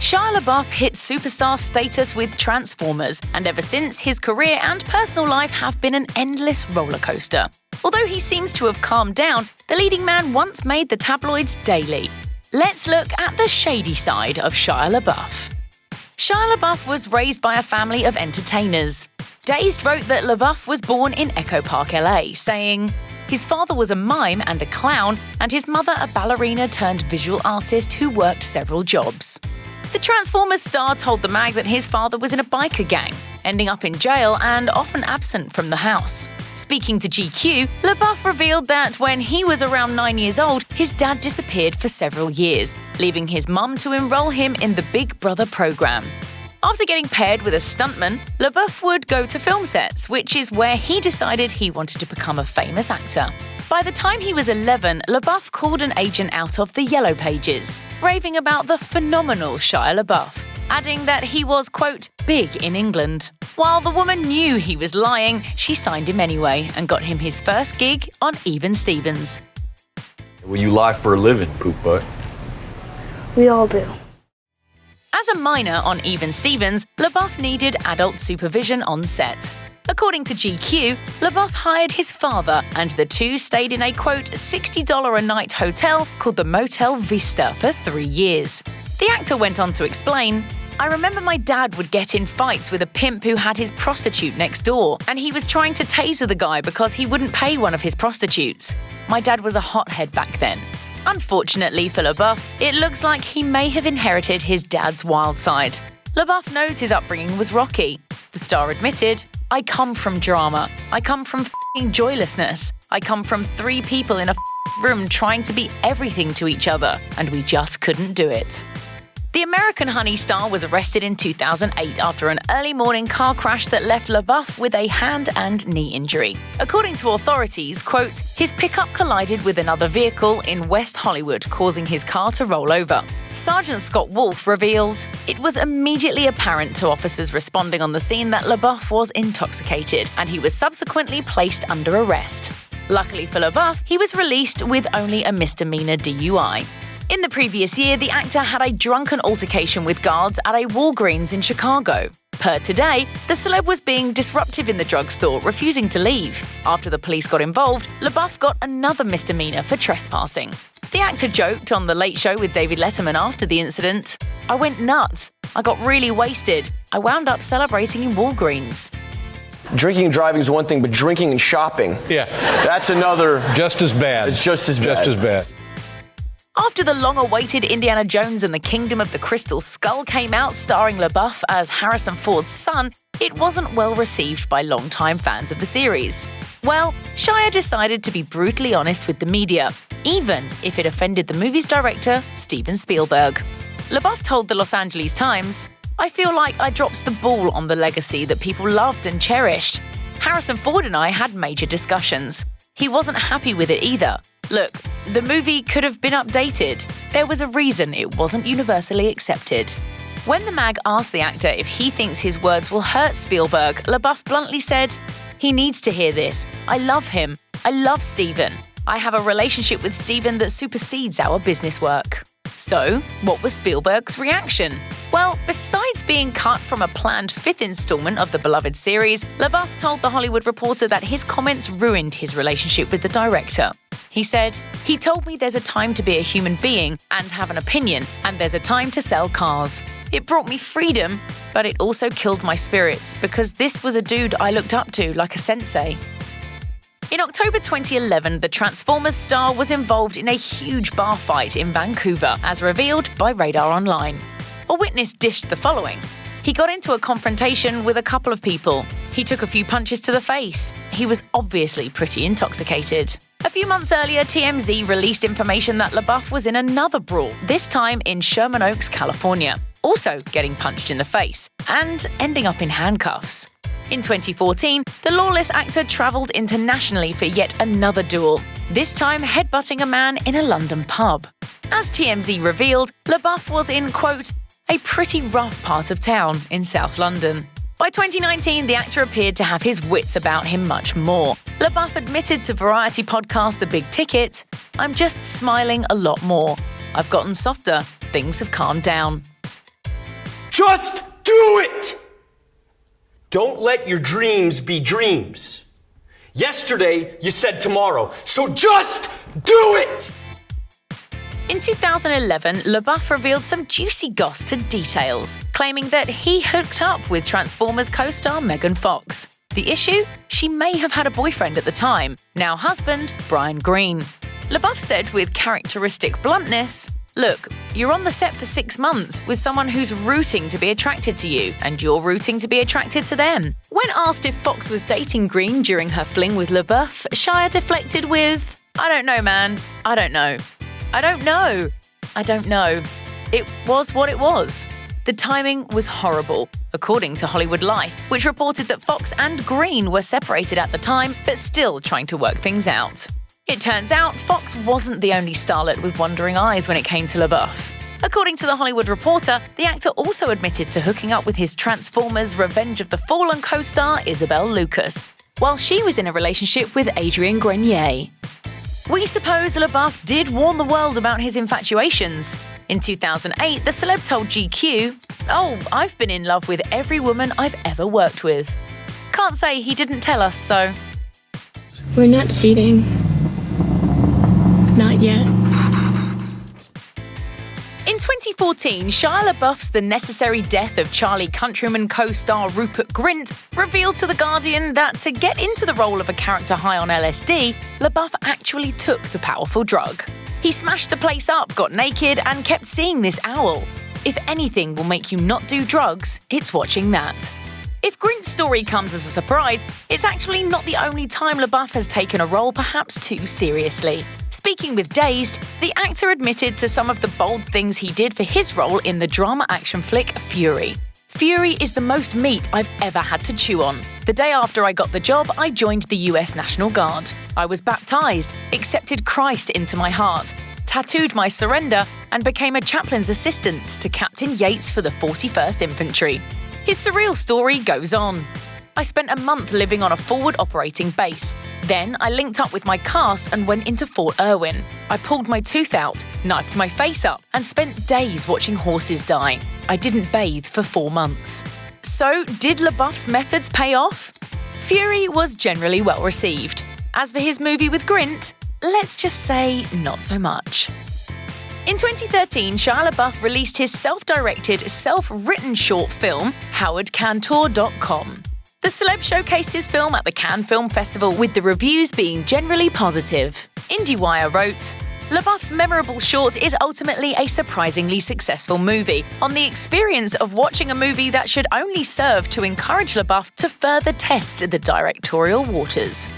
Shia LaBeouf hit superstar status with Transformers, and ever since, his career and personal life have been an endless roller coaster. Although he seems to have calmed down, the leading man once made the tabloids daily. Let's look at the shady side of Shia LaBeouf. Shia LaBeouf was raised by a family of entertainers. Dazed wrote that LaBeouf was born in Echo Park, LA, saying, his father was a mime and a clown, and his mother a ballerina turned visual artist who worked several jobs. The Transformers star told the mag that his father was in a biker gang, ending up in jail and often absent from the house. Speaking to GQ, LaBeouf revealed that when he was around 9 years old, his dad disappeared for several years, leaving his mum to enroll him in the Big Brother program. After getting paired with a stuntman, LaBeouf would go to film sets, which is where he decided he wanted to become a famous actor. By the time he was 11, LaBeouf called an agent out of the Yellow Pages, raving about the phenomenal Shia LaBeouf, adding that he was, quote, big in England. While the woman knew he was lying, she signed him anyway and got him his first gig on Even Stevens. Well, you lie for a living, poop butt. We all do. As a minor on Even Stevens, LaBeouf needed adult supervision on set. According to GQ, LaBeouf hired his father, and the two stayed in a, quote, $60 a night hotel called the Motel Vista for 3 years. The actor went on to explain, I remember my dad would get in fights with a pimp who had his prostitute next door, and he was trying to taser the guy because he wouldn't pay one of his prostitutes. My dad was a hothead back then. Unfortunately for LaBeouf, it looks like he may have inherited his dad's wild side. LaBeouf knows his upbringing was rocky. The star admitted, I come from drama. I come from f***ing joylessness. I come from 3 people in a room trying to be everything to each other, and we just couldn't do it. The American Honey star was arrested in 2008 after an early morning car crash that left LaBeouf with a hand and knee injury. According to authorities, quote, his pickup collided with another vehicle in West Hollywood, causing his car to roll over. Sergeant Scott Wolf revealed, it was immediately apparent to officers responding on the scene that LaBeouf was intoxicated, and he was subsequently placed under arrest. Luckily for LaBeouf, he was released with only a misdemeanor DUI. In the previous year, the actor had a drunken altercation with guards at a Walgreens in Chicago. Per Today, the celeb was being disruptive in the drugstore, refusing to leave. After the police got involved, LaBeouf got another misdemeanor for trespassing. The actor joked on The Late Show with David Letterman after the incident, I went nuts. I got really wasted. I wound up celebrating in Walgreens. Drinking and driving is one thing, but drinking and shopping, that's another. Just as bad. It's just as bad. Just as bad. After the long-awaited Indiana Jones and the Kingdom of the Crystal Skull came out starring LaBeouf as Harrison Ford's son, it wasn't well received by longtime fans of the series. Well, Shia decided to be brutally honest with the media, even if it offended the movie's director, Steven Spielberg. LaBeouf told the Los Angeles Times, I feel like I dropped the ball on the legacy that people loved and cherished. Harrison Ford and I had major discussions. He wasn't happy with it either. Look, the movie could have been updated. There was a reason it wasn't universally accepted. When the mag asked the actor if he thinks his words will hurt Spielberg, LaBeouf bluntly said, he needs to hear this. I love him. I love Steven. I have a relationship with Steven that supersedes our business work. So, what was Spielberg's reaction? Well, besides being cut from a planned 5th installment of the beloved series, LaBeouf told The Hollywood Reporter that his comments ruined his relationship with the director. He said, he told me there's a time to be a human being and have an opinion, and there's a time to sell cars. It brought me freedom, but it also killed my spirits because this was a dude I looked up to like a sensei. In October 2011, the Transformers star was involved in a huge bar fight in Vancouver, as revealed by Radar Online. A witness dished the following. He got into a confrontation with a couple of people. He took a few punches to the face. He was obviously pretty intoxicated. A few months earlier, TMZ released information that LaBeouf was in another brawl, this time in Sherman Oaks, California, also getting punched in the face and ending up in handcuffs. In 2014, the Lawless actor travelled internationally for yet another duel, this time headbutting a man in a London pub. As TMZ revealed, LaBeouf was in, quote, a pretty rough part of town in South London. By 2019, the actor appeared to have his wits about him much more. LaBeouf admitted to variety podcast The Big Ticket, I'm just smiling a lot more. I've gotten softer. Things have calmed down. Just do it! Don't let your dreams be dreams. Yesterday, you said tomorrow, so just do it! In 2011, LaBeouf revealed some juicy gossip details, claiming that he hooked up with Transformers co-star Megan Fox. The issue? She may have had a boyfriend at the time, now husband Brian Green. LaBeouf said with characteristic bluntness, "Look, you're on the set for 6 months with someone who's rooting to be attracted to you, and you're rooting to be attracted to them." When asked if Fox was dating Green during her fling with LaBeouf, Shia deflected with, "I don't know, man. I don't know. I don't know. I don't know. It was what it was." The timing was horrible, according to Hollywood Life, which reported that Fox and Green were separated at the time, but still trying to work things out. It turns out Fox wasn't the only starlet with wandering eyes when it came to LaBeouf. According to The Hollywood Reporter, the actor also admitted to hooking up with his Transformers Revenge of the Fallen co-star Isabel Lucas, while she was in a relationship with Adrian Grenier. We suppose LaBeouf did warn the world about his infatuations. In 2008, the celeb told GQ, "Oh, I've been in love with every woman I've ever worked with." Can't say he didn't tell us so. We're not cheating. Not yet. In 2014, Shia LaBeouf's The Necessary Death of Charlie Countryman co-star Rupert Grint revealed to The Guardian that to get into the role of a character high on LSD, LaBeouf actually took the powerful drug. He smashed the place up, got naked, and kept seeing this owl. If anything will make you not do drugs, it's watching that. If Grint's story comes as a surprise, it's actually not the only time LaBeouf has taken a role perhaps too seriously. Speaking with Dazed, the actor admitted to some of the bold things he did for his role in the drama action flick Fury. Fury is the most meat I've ever had to chew on. The day after I got the job, I joined the US National Guard. I was baptized, accepted Christ into my heart, tattooed my surrender, and became a chaplain's assistant to Captain Yates for the 41st Infantry. His surreal story goes on. I spent a month living on a forward operating base. Then I linked up with my cast and went into Fort Irwin. I pulled my tooth out, knifed my face up, and spent days watching horses die. I didn't bathe for 4 months. So, did LaBeouf's methods pay off? Fury was generally well received. As for his movie with Grint, let's just say not so much. In 2013, Shia LaBeouf released his self-directed, self-written short film, HowardCantor.com. The celeb showcased his film at the Cannes Film Festival, with the reviews being generally positive. IndieWire wrote, LaBeouf's memorable short is ultimately a surprisingly successful movie, on the experience of watching a movie that should only serve to encourage LaBeouf to further test the directorial waters.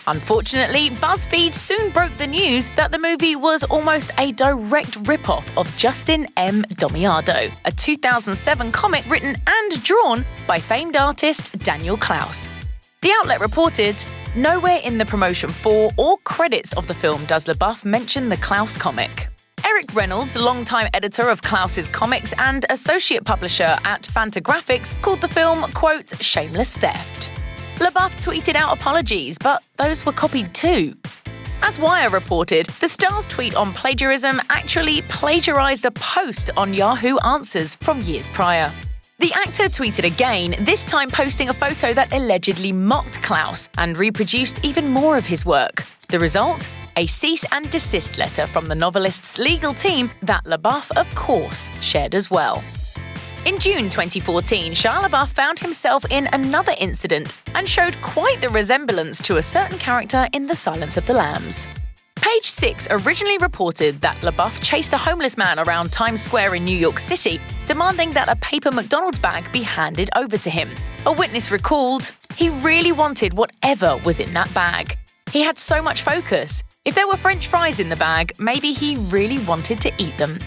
Unfortunately, BuzzFeed soon broke the news that the movie was almost a direct rip-off of Justin M. Damiado, a 2007 comic written and drawn by famed artist Daniel Klaus. The outlet reported, nowhere in the promotion for or credits of the film does LaBeouf mention the Klaus comic. Eric Reynolds, longtime editor of Klaus's comics and associate publisher at Fantagraphics, called the film, quote, shameless theft. LaBeouf tweeted out apologies, but those were copied too. As Wire reported, the star's tweet on plagiarism actually plagiarized a post on Yahoo Answers from years prior. The actor tweeted again, this time posting a photo that allegedly mocked Klaus and reproduced even more of his work. The result? A cease and desist letter from the novelist's legal team that LaBeouf, of course, shared as well. In June 2014, Shia LaBeouf found himself in another incident and showed quite the resemblance to a certain character in The Silence of the Lambs. Page 6 originally reported that LaBeouf chased a homeless man around Times Square in New York City, demanding that a paper McDonald's bag be handed over to him. A witness recalled, he really wanted whatever was in that bag. He had so much focus. If there were French fries in the bag, maybe he really wanted to eat them.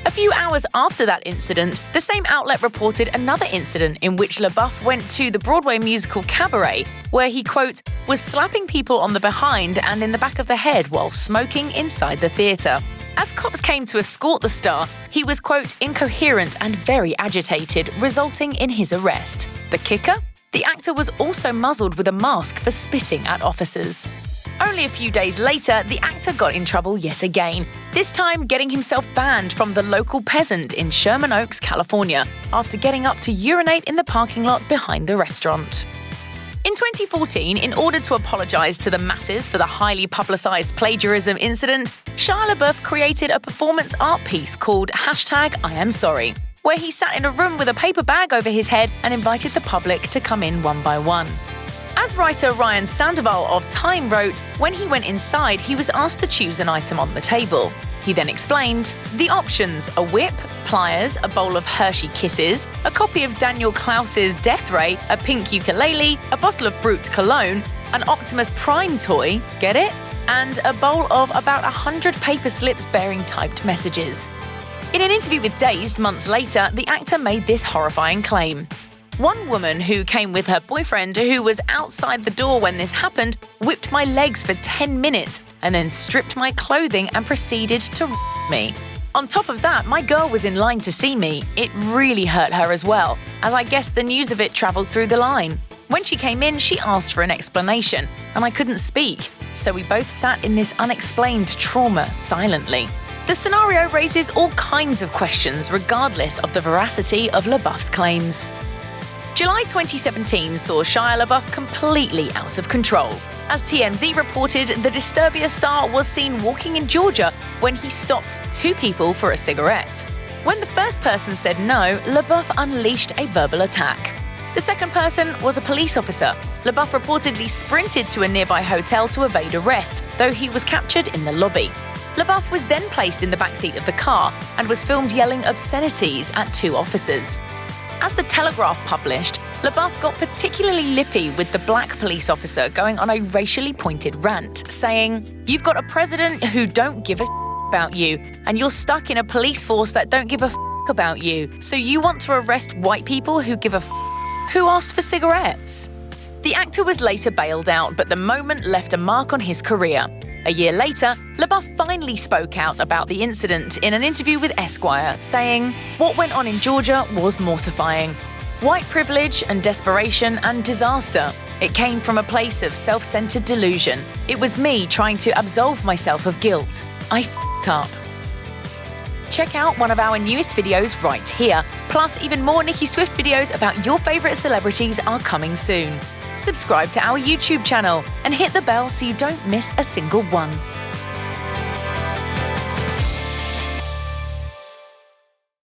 A few hours after that incident, the same outlet reported another incident in which LaBeouf went to the Broadway musical Cabaret, where he, quote, was slapping people on the behind and in the back of the head while smoking inside the theatre. As cops came to escort the star, he was, quote, incoherent and very agitated, resulting in his arrest. The kicker? The actor was also muzzled with a mask for spitting at officers. Only a few days later, the actor got in trouble yet again, this time getting himself banned from the local peasant in Sherman Oaks, California, after getting up to urinate in the parking lot behind the restaurant. In 2014, in order to apologize to the masses for the highly publicized plagiarism incident, Shia LaBeouf created a performance art piece called #IamSorry, where he sat in a room with a paper bag over his head and invited the public to come in one by one. As writer Ryan Sandoval of Time wrote, when he went inside, he was asked to choose an item on the table. He then explained, the options: a whip, pliers, a bowl of Hershey Kisses, a copy of Daniel Klaus's Death Ray, a pink ukulele, a bottle of Brut cologne, an Optimus Prime toy, get it? And a bowl of about 100 paper slips bearing typed messages. In an interview with Dazed months later, the actor made this horrifying claim. One woman who came with her boyfriend, who was outside the door when this happened, whipped my legs for 10 minutes and then stripped my clothing and proceeded to me. On top of that, my girl was in line to see me. It really hurt her as well, as I guess the news of it travelled through the line. When she came in, she asked for an explanation, and I couldn't speak, so we both sat in this unexplained trauma silently. The scenario raises all kinds of questions regardless of the veracity of LaBeouf's claims. July 2017 saw Shia LaBeouf completely out of control. As TMZ reported, the Disturbia star was seen walking in Georgia when he stopped two people for a cigarette. When the first person said no, LaBeouf unleashed a verbal attack. The second person was a police officer. LaBeouf reportedly sprinted to a nearby hotel to evade arrest, though he was captured in the lobby. LaBeouf was then placed in the backseat of the car and was filmed yelling obscenities at two officers. As The Telegraph published, LaBeouf got particularly lippy with the black police officer, going on a racially pointed rant, saying, "You've got a president who don't give a about you, and you're stuck in a police force that don't give a about you. So you want to arrest white people who give a who asked for cigarettes?" The actor was later bailed out, but the moment left a mark on his career. A year later, LaBeouf finally spoke out about the incident in an interview with Esquire, saying, "What went on in Georgia was mortifying. White privilege and desperation and disaster. It came from a place of self-centered delusion. It was me trying to absolve myself of guilt. I f***ed up." Check out one of our newest videos right here. Plus, even more Nicki Swift videos about your favorite celebrities are coming soon. Subscribe to our YouTube channel and hit the bell so you don't miss a single one.